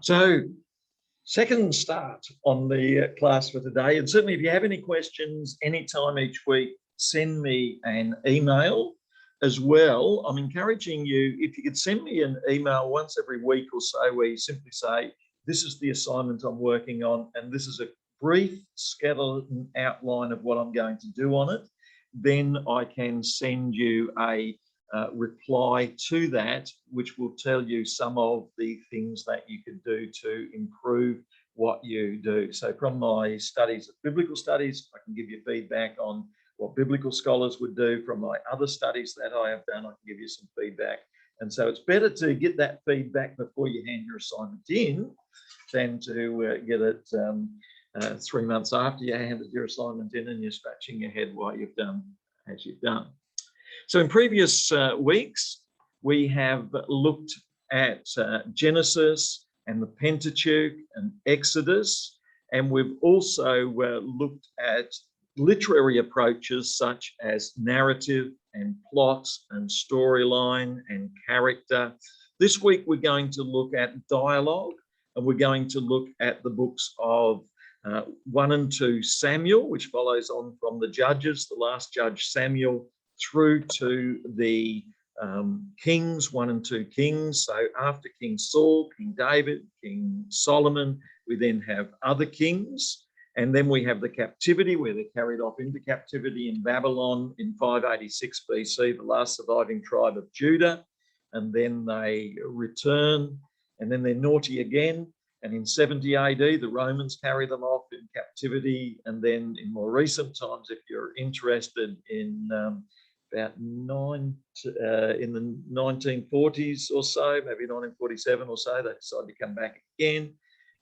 So, second start on the class for today. And certainly if you have any questions anytime each week, send me an email as well. I'm encouraging you, if you could send me an email once every week or so where you simply say, this is the assignment I'm working on, and this is a brief skeleton outline of what I'm going to do on it, then I can send you a reply to that, which will tell you some of the things that you could do to improve what you do. So from my studies of biblical studies, I can give you feedback on what biblical scholars would do. From my other studies that I have done, I can give you some feedback. And so it's better to get that feedback before you hand your assignment in than to get it 3 months after you handed your assignment in and you're scratching your head why you've done as you've done. So in previous weeks, we have looked at Genesis and the Pentateuch and Exodus, and we've also looked at literary approaches such as narrative and plot and storyline and character. This week, we're going to look at dialogue, and we're going to look at the books of 1 and 2 Samuel, which follows on from the Judges, the last judge Samuel, through to the Kings, 1 and 2 Kings. So after King Saul, King David, King Solomon, we then have other kings. And then we have the captivity, where they're carried off into captivity in Babylon in 586 BC, the last surviving tribe of Judah. And then they return, and then they're naughty again. And in 70 AD, the Romans carry them off in captivity. And then in more recent times, if you're interested in in the 1940s or so, maybe 1947 or so, they decide to come back again.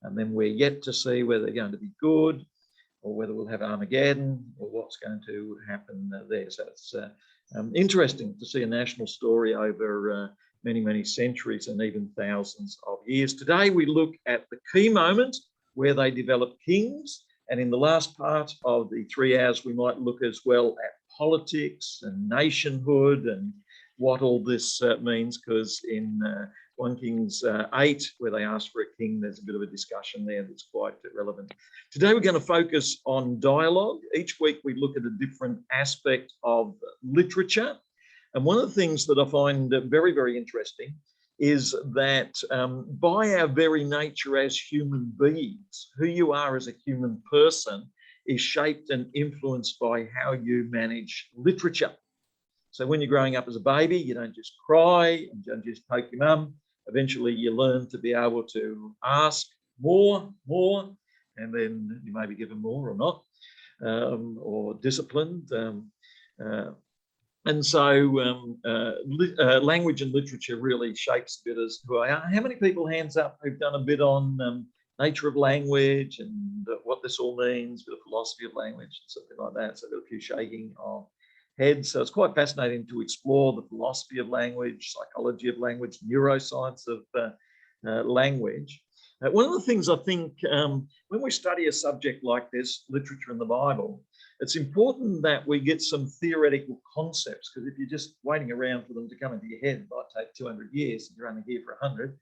And then we're yet to see whether they're going to be good or whether we'll have Armageddon or what's going to happen there. So it's interesting to see a national story over many, many centuries and even thousands of years. Today, we look at the key moment where they develop kings. And in the last part of the 3 hours, we might look as well at politics and nationhood and what all this means, because in 1 Kings 8, where they ask for a king, there's a bit of a discussion there that's quite relevant. Today, we're going to focus on dialogue. Each week, we look at a different aspect of literature. And one of the things that I find very, very interesting is that by our very nature as human beings, who you are as a human person is shaped and influenced by how you manage literature. So when you're growing up as a baby, you don't just cry and you don't just poke your mum. Eventually, you learn to be able to ask more, and then you may be given more or not, or disciplined. And so language and literature really shapes a bit as who I are. How many people, hands up, who've done a bit on nature of language and what this all means, a bit of philosophy of language and something like that? So I've got a few shaking of heads. So it's quite fascinating to explore the philosophy of language, psychology of language, neuroscience of language. One of the things I think when we study a subject like this, literature in the Bible, it's important that we get some theoretical concepts, because if you're just waiting around for them to come into your head, it might take 200 years and you're only here for 100.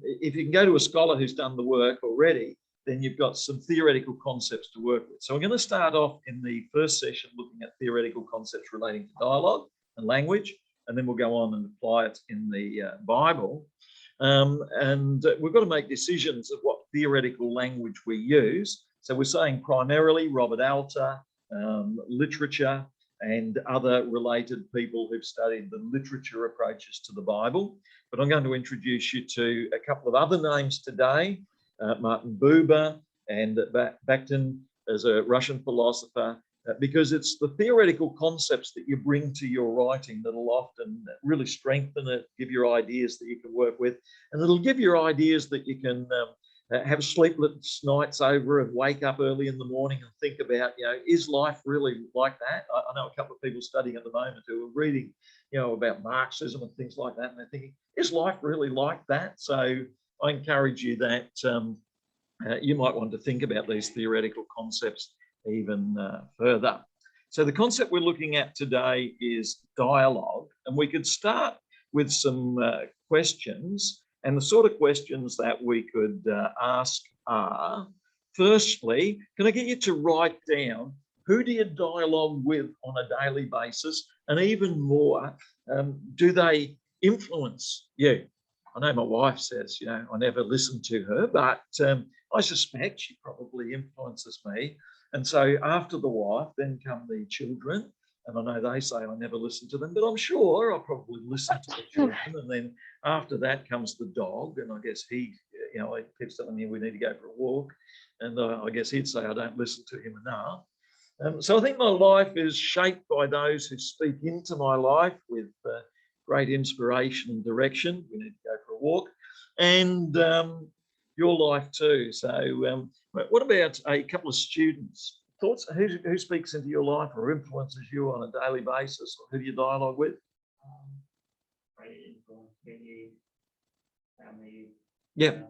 If you can go to a scholar who's done the work already, then you've got some theoretical concepts to work with. So we're going to start off in the first session looking at theoretical concepts relating to dialogue and language, and then we'll go on and apply it in the Bible. And we've got to make decisions of what theoretical language we use. So we're saying primarily Robert Alter, literature, and other related people who've studied the literature approaches to the Bible. But I'm going to introduce you to a couple of other names today, Martin Buber and Bakhtin as a Russian philosopher, because it's the theoretical concepts that you bring to your writing that'll often really strengthen it, give you ideas that you can work with, and it'll give you ideas that you can have sleepless nights over and wake up early in the morning and think about, is life really like that? I know a couple of people studying at the moment who are reading, about Marxism and things like that, and they're thinking, is life really like that? So I encourage you that you might want to think about these theoretical concepts even further. So the concept we're looking at today is dialogue, and we could start with some questions And the sort of questions that we could ask are, firstly, can I get you to write down who do you dialogue with on a daily basis? And even more, do they influence you? I know my wife says, I never listen to her, but I suspect she probably influences me. And so after the wife, then come the children. And I know they say I never listen to them, but I'm sure I probably listen to the children. And then after that comes the dog. And I guess he keeps telling me we need to go for a walk. And I guess he'd say I don't listen to him enough. So I think my life is shaped by those who speak into my life with great inspiration and direction. We need to go for a walk. And your life too. So what about a couple of students? Thoughts? Who speaks into your life or influences you on a daily basis? Or who do you dialogue with? Family. Yeah.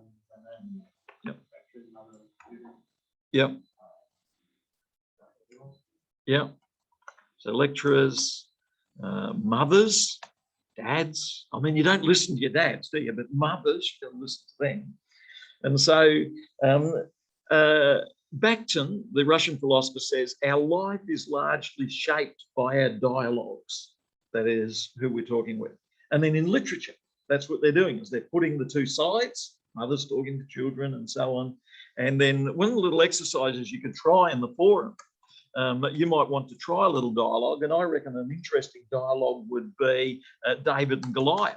Yep. Yeah. So lecturers, mothers, dads. I mean, you don't listen to your dads, do you? But mothers, you can listen to them. And so Bakhtin, the Russian philosopher, says our life is largely shaped by our dialogues. That is who we're talking with. And then in literature, that's what they're doing, is they're putting the two sides, mothers talking to children and so on. And then one of the little exercises you could try in the forum, you might want to try a little dialogue. And I reckon an interesting dialogue would be David and Goliath.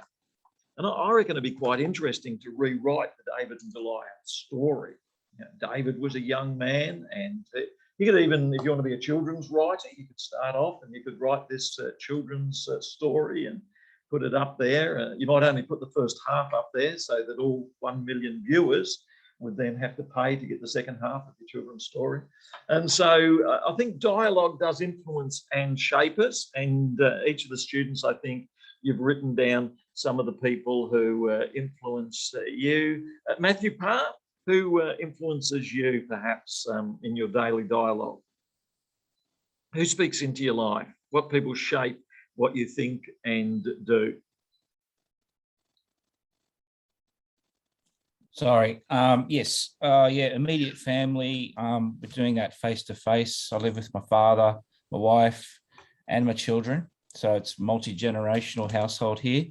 And I reckon it'd be quite interesting to rewrite the David and Goliath story. David was a young man, and you could even, if you want to be a children's writer, you could start off and you could write this children's story and put it up there. You might only put the first half up there so that all 1 million viewers would then have to pay to get the second half of the children's story. And so I think dialogue does influence and shape us. And each of the students, I think, you've written down some of the people who influence you. Matthew Parr, who influences you perhaps in your daily dialogue? Who speaks into your life? What people shape what you think and do? Sorry. Yes. Immediate family. We're doing that face to face. I live with my father, my wife, and my children. So it's multi-generational household here.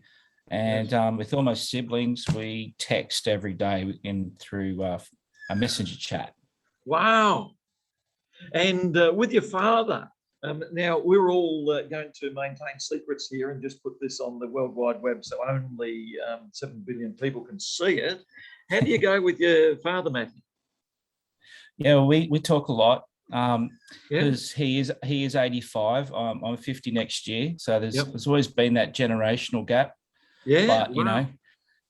And with all my siblings, we text every day through a messenger chat. Wow. And with your father, now we're all going to maintain secrets here and just put this on the World Wide Web so only 7 billion people can see it. How do you go with your father, Matthew? Yeah, we talk a lot because he is 85. I'm 50 next year. So there's always been that generational gap. Yeah. But, you know,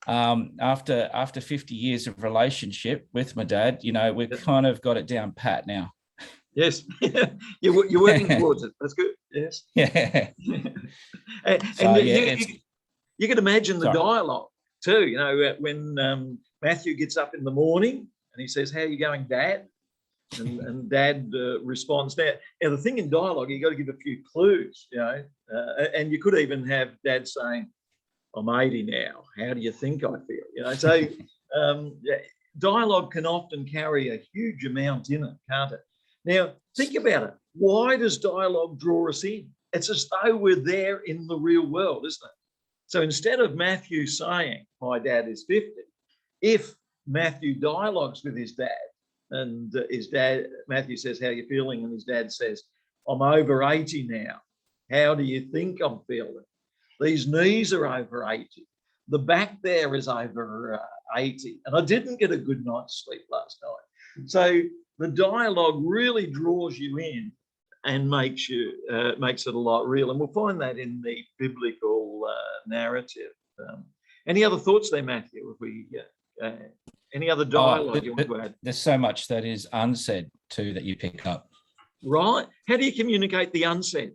after 50 years of relationship with my dad, we've kind of got it down pat now. Yes. You're working towards it. That's good. Yes. Yeah. You can imagine the dialogue too, when Matthew gets up in the morning and he says, "How are you going, Dad?" And Dad responds. Now, the thing in dialogue, you got to give a few clues, and you could even have Dad saying, "I'm 80 now. How do you think I feel?" So dialogue can often carry a huge amount in it, can't it? Now, think about it. Why does dialogue draw us in? It's as though we're there in the real world, isn't it? So instead of Matthew saying, "My dad is 50," if Matthew dialogues with his dad, and Matthew says, "How are you feeling?" And his dad says, "I'm over 80 now. How do you think I'm feeling? These knees are over 80. The back there is over 80. And I didn't get a good night's sleep last night." So the dialogue really draws you in and makes it a lot real. And we'll find that in the biblical narrative. Any other thoughts there, Matthew? Any other dialogue you want to add? There's so much that is unsaid too that you pick up. Right. How do you communicate the unsaid?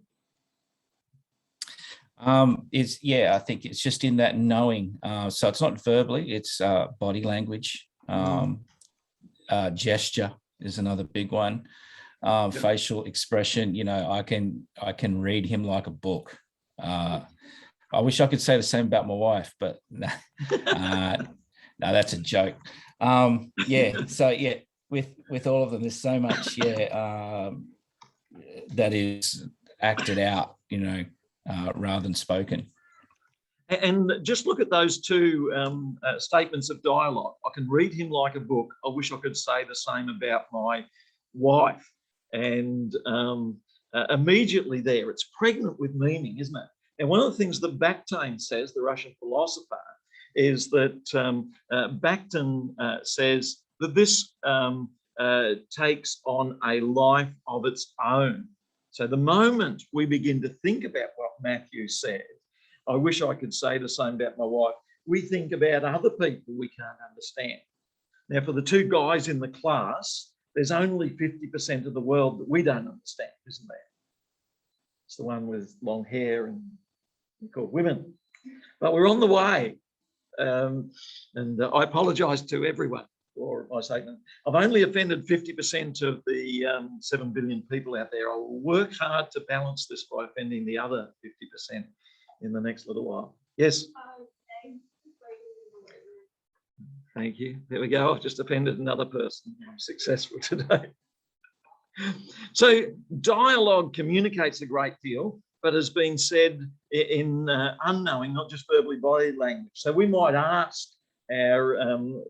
I think it's just in that knowing. So it's not verbally, it's body language. Gesture is another big one. Facial expression. I can read him like a book. I wish I could say the same about my wife, but No, that's a joke. Yeah. So yeah, with all of them, there's so much, that is acted out, rather than spoken. And just look at those two statements of dialogue. I can read him like a book. I wish I could say the same about my wife. And immediately there, it's pregnant with meaning, isn't it? And one of the things that Bakhtin says, the Russian philosopher, is that Bakhtin says that this takes on a life of its own. So the moment we begin to think about what Matthew said, I wish I could say the same about my wife, we think about other people we can't understand. Now, for the two guys in the class, there's only 50% of the world that we don't understand, isn't there? It's the one with long hair and called women. But we're on the way. And I apologise to everyone for my statement. I've only offended 50% of the 7 billion people out there. I will work hard to balance this by offending the other 50% in the next little while. Yes? Thank you. There we go. I've just offended another person. I'm successful today. So dialogue communicates a great deal, but has been said in unknowing, not just verbally, body language. So we might ask our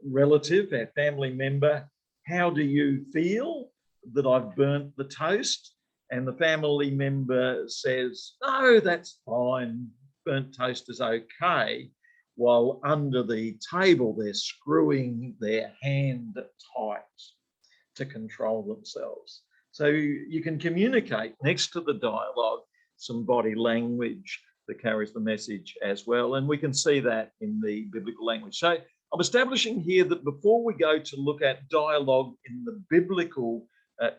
relative, our family member, how do you feel that I've burnt the toast? And the family member says, no, that's fine. Burnt toast is okay. While under the table, they're screwing their hand tight to control themselves. So you can communicate next to the dialogue some body language that carries the message as well. And we can see that in the biblical language. So I'm establishing here that before we go to look at dialogue in the biblical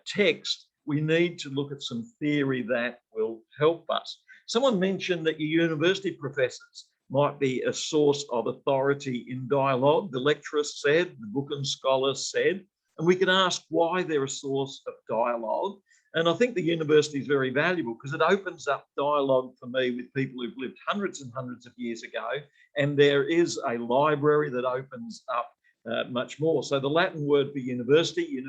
text, we need to look at some theory that will help us. Someone mentioned that your university professors might be a source of authority in dialogue. The lecturer said, the book and scholars said, and we can ask why they're a source of dialogue. And I think the university is very valuable because it opens up dialogue for me with people who've lived hundreds and hundreds of years ago. And there is a library that opens up much more. So the Latin word for university,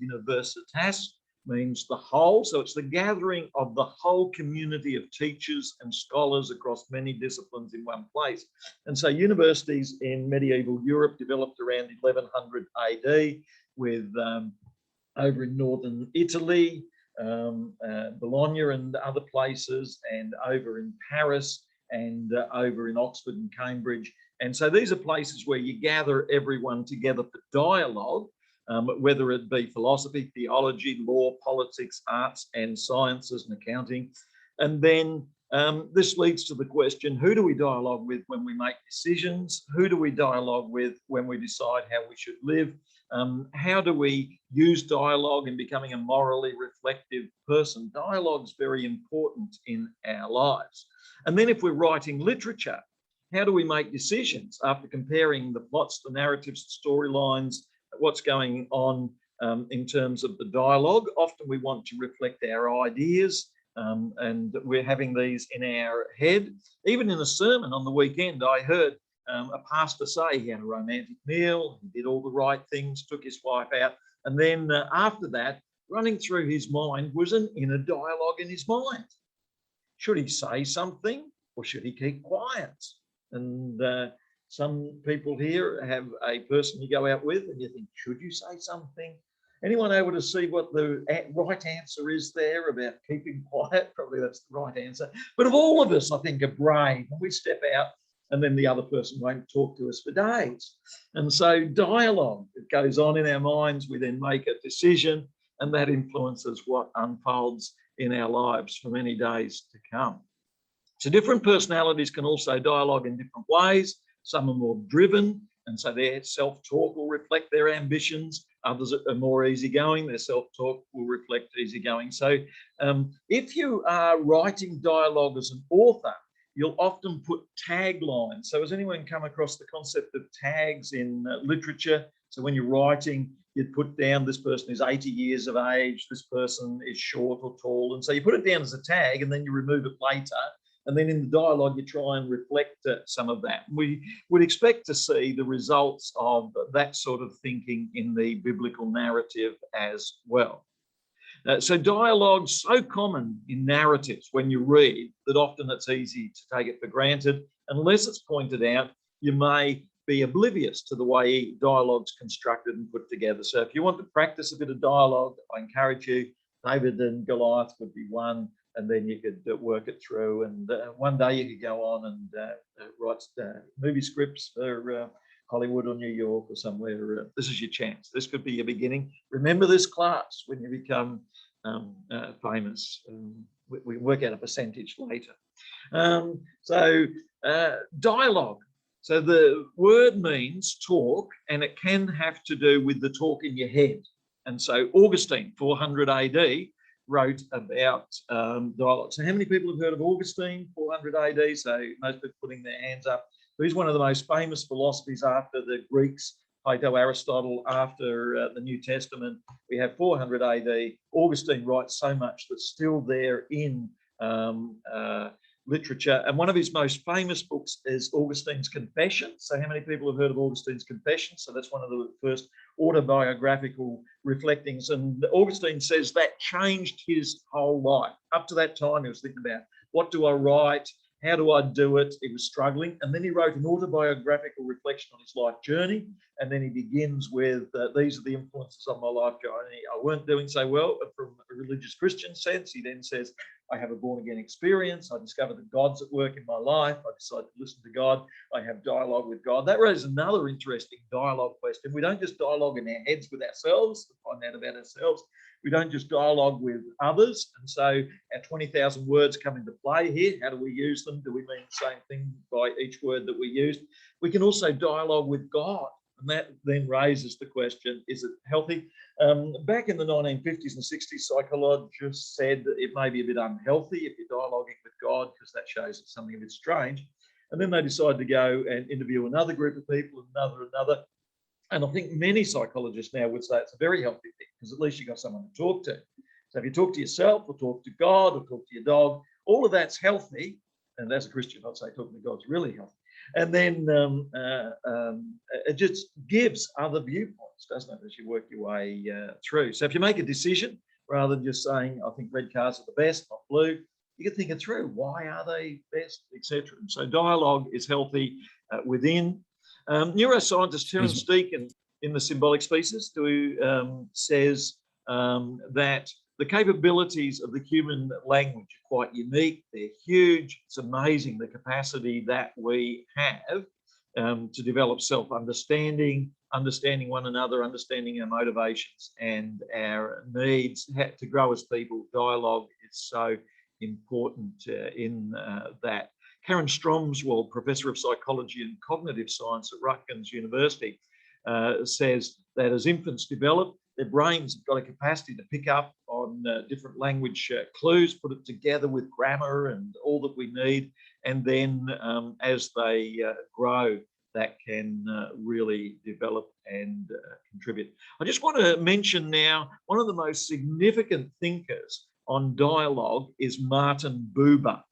universitas, means the whole. So it's the gathering of the whole community of teachers and scholars across many disciplines in one place. And so universities in medieval Europe developed around 1100 AD with over in northern Italy, Bologna and other places, and over in Paris and over in Oxford and Cambridge. And so these are places where you gather everyone together for dialogue, whether it be philosophy, theology, law, politics, arts and sciences and accounting. And then this leads to the question, who do we dialogue with when we make decisions? Who do we dialogue with when we decide how we should live? How do we use dialogue in becoming a morally reflective person? Dialogue is very important in our lives. And then if we're writing literature, how do we make decisions after comparing the plots, the narratives, the storylines, what's going on in terms of the dialogue? Often we want to reflect our ideas and we're having these in our head. Even in a sermon on the weekend, I heard a pastor say he had a romantic meal, he did all the right things, took his wife out. And then after that, running through his mind was an inner dialogue in his mind. Should he say something or should he keep quiet? And some people here have a person you go out with and you think, should you say something? Anyone able to see what the right answer is there about keeping quiet? Probably that's the right answer. But of all of us, I think, are brave when we step out and then the other person won't talk to us for days. And so dialogue, it goes on in our minds. We then make a decision and that influences what unfolds in our lives for many days to come. So different personalities can also dialogue in different ways. Some are more driven, and so their self-talk will reflect their ambitions. Others are more easygoing. Their self-talk will reflect easygoing. So if you are writing dialogue as an author, you'll often put taglines. So has anyone come across the concept of tags in literature? So when you're writing, you'd put down this person is 80 years of age, this person is short or tall. And so you put it down as a tag and then you remove it later And then in the dialogue, you try and reflect some of that. We would expect to see the results of that sort of thinking in the biblical narrative as well. So dialogue's so common in narratives when you read that often it's easy to take it for granted. Unless it's pointed out, you may be oblivious to the way dialogue's constructed and put together. So if you want to practice a bit of dialogue, I encourage you. David and Goliath would be one, and then you could work it through. And one day you could go on and write movie scripts for Hollywood or New York or somewhere. This is your chance. This could be your beginning. Remember this class when you become famous. We work out a percentage later. Dialogue. So the word means talk, and it can have to do with the talk in your head. And so Augustine, 400 AD, wrote about dialogue. So how many people have heard of Augustine, 400 AD? So most people putting their hands up. So he's one of the most famous philosophers after the Greeks, Plato, Aristotle, after the New Testament. We have 400 AD. Augustine writes so much that's still there in literature. And one of his most famous books is Augustine's Confessions. So how many people have heard of Augustine's Confessions? So that's one of the first autobiographical reflectings. And Augustine says that changed his whole life. Up to that time, he was thinking about, what do I write? How do I do it? He was struggling. And then he wrote an autobiographical reflection on his life journey. And then he begins with, these are the influences of my life journey. I weren't doing so well from a religious Christian sense. He then says, I have a born-again experience. I discovered that God's at work in my life. I decided to listen to God. I have dialogue with God. That raises another interesting dialogue question. We don't just dialogue in our heads with ourselves to find out about ourselves. We don't just dialogue with others. And so our 20,000 words come into play here. How do we use them? Do we mean the same thing by each word that we use? We can also dialogue with God. And that then raises the question, is it healthy? Back in the 1950s and 60s, psychologists said that it may be a bit unhealthy if you're dialoguing with God, because that shows it's something a bit strange. And then they decided to go and interview another group of people, another. And I think many psychologists now would say it's a very healthy thing, because at least you've got someone to talk to. So if you talk to yourself or talk to God or talk to your dog, all of that's healthy. And as a Christian, I'd say talking to God's really healthy. And then it just gives other viewpoints, doesn't it, as you work your way through. So if you make a decision, rather than just saying, I think red cars are the best, not blue, you can think it through. Why are they best, etc. And so dialogue is healthy within. Neuroscientist Terence Deacon in The Symbolic Species says that the capabilities of the human language are quite unique. They're huge. It's amazing the capacity that we have to develop self-understanding, understanding one another, understanding our motivations and our needs. To grow as people, dialogue is so important in that. Karen Stromswald, Professor of Psychology and Cognitive Science at Rutgers University, says that as infants develop, their brains have got a capacity to pick up on different language clues, put it together with grammar and all that we need. And then as they grow, that can really develop and contribute. I just want to mention now, one of the most significant thinkers on dialogue is Martin Buber.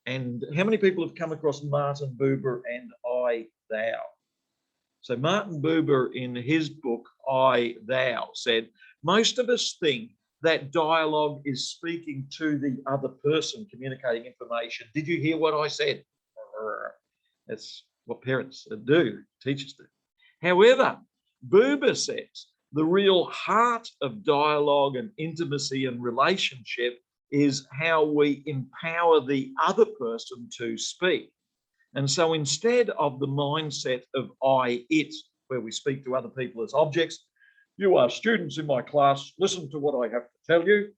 And how many people have come across Martin Buber and I, Thou? So Martin Buber, in his book, I, Thou, said, most of us think that dialogue is speaking to the other person, communicating information. Did you hear what I said? That's what parents do, teachers do. However, Buber says the real heart of dialogue and intimacy and relationship is how we empower the other person to speak. And so instead of the mindset of I, it, where we speak to other people as objects, you are students in my class, listen to what I have to tell you.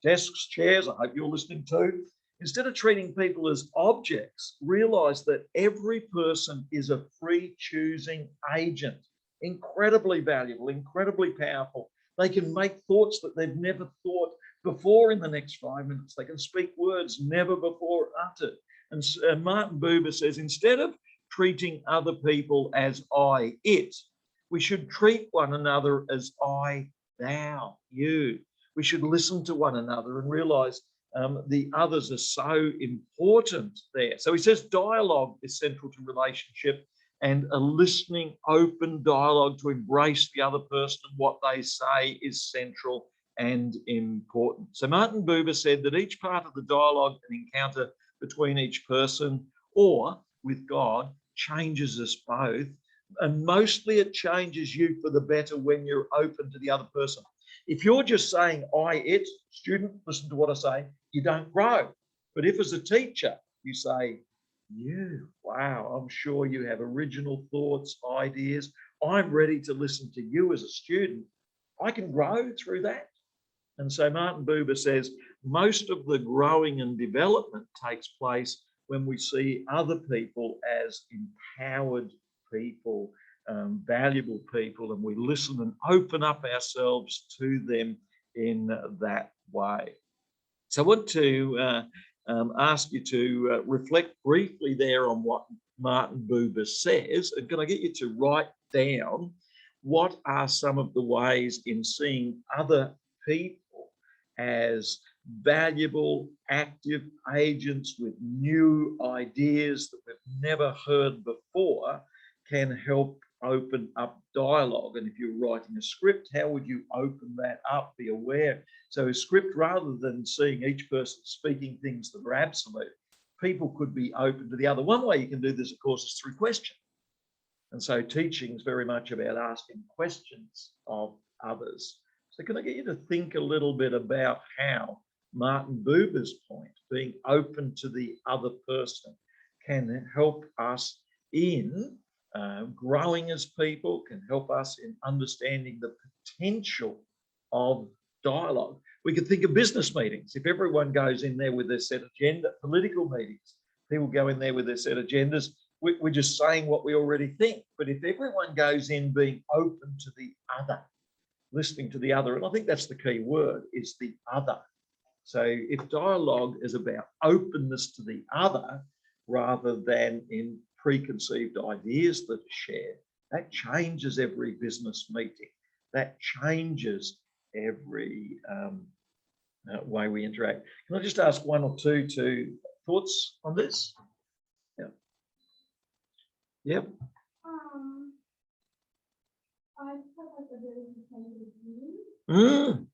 Desks, chairs, I hope you're listening too. Instead of treating people as objects, realize that every person is a free choosing agent, incredibly valuable, incredibly powerful. They can make thoughts that they've never thought before in the next 5 minutes. They can speak words never before uttered. And Martin Buber says, instead of treating other people as I, it, we should treat one another as I, thou, you. We should listen to one another and realize The others are so important there. So he says dialogue is central to relationship, and a listening, open dialogue to embrace the other person and what they say is central and important. So Martin Buber said that each part of the dialogue and encounter between each person or with God changes us both. And mostly it changes you for the better when you're open to the other person. If you're just saying I, it, student, listen to what I say, you don't grow. But if as a teacher, you say, you, wow, I'm sure you have original thoughts, ideas. I'm ready to listen to you as a student. I can grow through that. And so Martin Buber says most of the growing and development takes place when we see other people as empowered people, valuable people, and we listen and open up ourselves to them in that way. So I want to ask you to reflect briefly there on what Martin Buber says. And can I get you to write down what are some of the ways in seeing other people as valuable, active agents with new ideas that we've never heard before can help open up dialogue? And if you're writing a script, how would you open that up? Be aware. So a script, rather than seeing each person speaking things that are absolute, people could be open to the other. One way you can do this, of course, is through question. And so teaching is very much about asking questions of others. So can I get you to think a little bit about how Martin Buber's point, being open to the other person, can help us in growing as people, can help us in understanding the potential of dialogue. We could think of business meetings. If everyone goes in there with their set agenda, political meetings, people go in there with their set agendas, we're just saying what we already think. But if everyone goes in being open to the other, listening to the other, and I think that's the key word, is the other. So if dialogue is about openness to the other rather than in preconceived ideas that are shared, that changes every business meeting. That changes every way we interact. Can I just ask one or two thoughts on this? Yeah. Yep. I felt like a very competitive view.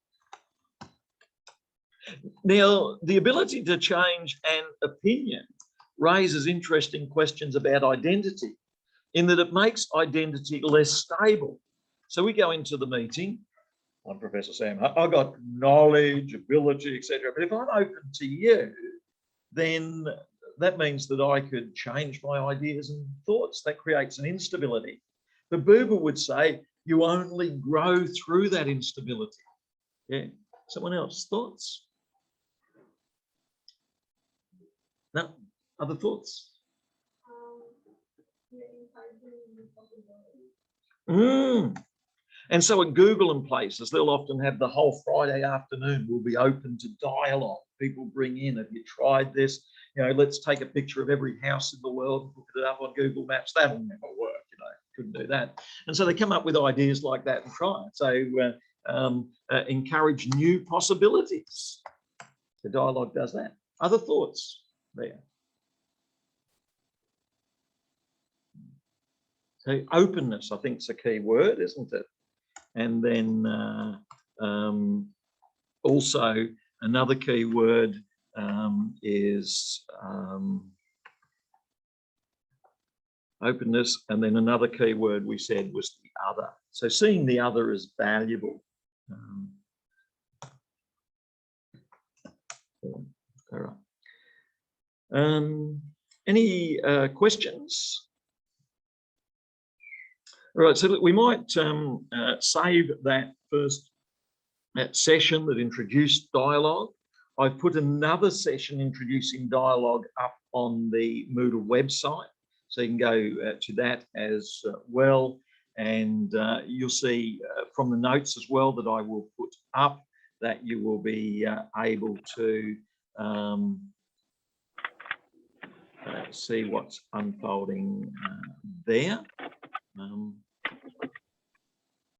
Now, the ability to change an opinion raises interesting questions about identity, in that it makes identity less stable. So we go into the meeting, I'm Professor Sam, I've got knowledge, ability, etc. But if I'm open to you, then that means that I could change my ideas and thoughts. That creates an instability. But Buber would say you only grow through that instability. Yeah. Someone else, thoughts? No, other thoughts? And so at Google and places, they'll often have the whole Friday afternoon will be open to dialogue. People bring in, have you tried this? You know, let's take a picture of every house in the world and put it up on Google Maps. That'll never work, you know, couldn't do that. And so they come up with ideas like that and try it. So encourage new possibilities. The dialogue does that. Other thoughts there? So openness, I think, is a key word, isn't it? And then also another key word is openness. And then another key word we said was the other. So seeing the other as valuable. All right. Any questions? All right, so we might save that first session that introduced dialogue. I've put another session introducing dialogue up on the Moodle website, so you can go to that as well. And you'll see from the notes as well that I will put up that you will be able to see what's unfolding there.